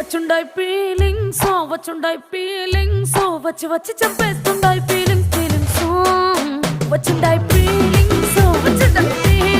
వచ్చుండాయి feelings వచ్చుండాయి feelings వచ్చి వచ్చి చంపేస్తుండాయి feelings feelings వచ్చిండాయి feelings వచ్చిండాయి